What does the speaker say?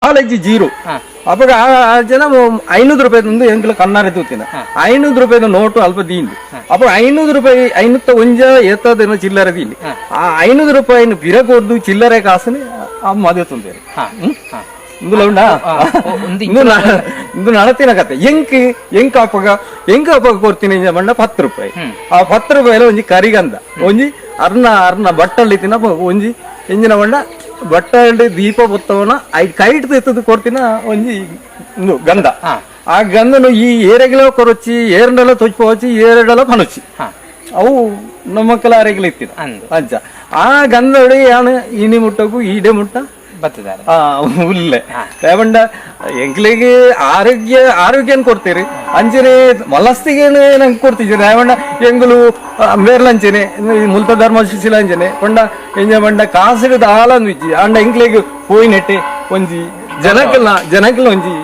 college zero ಅವಾಗ ಆ ಜನ 500 ರೂಪಾಯಿ ಎಂಕ್ಲ ಕಣ್ಣಾರೆ ತೂತಿನ 500 ರೂಪಾಯಿ ನೋಟು ಅಲ್ಪ ದೀಂದು ಅಪ್ಪ 500 ರೂಪಾಯಿ 500 ಒಂಜ ಎತ್ತದೇನೋ ಚಿಲ್ಲರೆ ದೀಲಿ ಆ 500 ರೂಪಾಯಿ ಬಿರಕೊರ್ದು ಚಿಲ್ಲರೆ ಕಾಸನೆ ಆ ಮದುವೆ ತುಂಬೇರು ಇಂದುಲ ಉಂಡಾ ಇಂದು ನಡತಿನ ಕತೆ ಎಂಕ ಅಪ್ಪಗ ಕೊಡ್ತೀನಿ ಮಂಡ 10 ರೂಪಾಯಿ ಆ 10 ರೂಪಾಯಿ ಒಂಜಿ ಕರಿಗಂಧ ಒಂಜಿ ಅರ್ನ ಬಟ್ಟಲ್ಲಿ ತಿನ್ನ ಒಂಜಿ ಎಂಜಿನ ಮಂಡ ಬಟ್ಟಲ್ಲಿ ದೀಪ ಬೊತ್ತವನ ಕೈಟ್ ತೆತ್ತದು ಕೊಡ್ತಿನ ಒಂಜಿ ಗಂಧ ಆ ಗಂಧನು ಈ ಏರೆಗಿಲ ಕೊರಚಿ ಏರಂಡೆಲ್ಲ ತೊಚ್ಚಿಪೋಚಿ ಏರೆಡೆಲ್ಲ ಪನೊಚ್ಚಿ ಅವು ನಮ್ಮಕ್ಕಲ ಅರೆಗಿಲ ಇತ್ತಿನ ಅಂಚ ಆ ಗಂಧಡಿ ಯಾನು ಇನಿ ಮುಟ್ಟಗೂ ಈಡೆ ಮುಟ್ಟ ಬರ್ತದಾರೆ ಉಲ್ಲೆ ಲೇಬಂಡ ಎಂಕ್ಲಿಗೆ ಆರೋಗ್ಯ ಕೊಡ್ತೀರಿ ಅಂಚನೆ ಮಲಸ್ತಿಗೇನೆ ನಂಗೆ ಕೊಡ್ತಿದ್ರಿ ರೇವಣ್ಣ ಎಂಗುಲು ಮೇರ್ಲಂಚನೆ ಮುಲ್ತ ಧರ್ಮ ಶಿಶಿಲ ಅಂಚನೆ ಪಂಡ ಎಂಜ ಮಂಡ ಕಾಸಿಡದ ಹಾಲಂದು ಇಜ್ಜಿ ಅಂಡ ಎಂಕ್ಲಿಗೆ ಹೋಯಿ ನೆಟ್ಟೆ ಒಂಜಿ ಜನಕ್ಕೆಲ್ಲ ಒಂಜಿ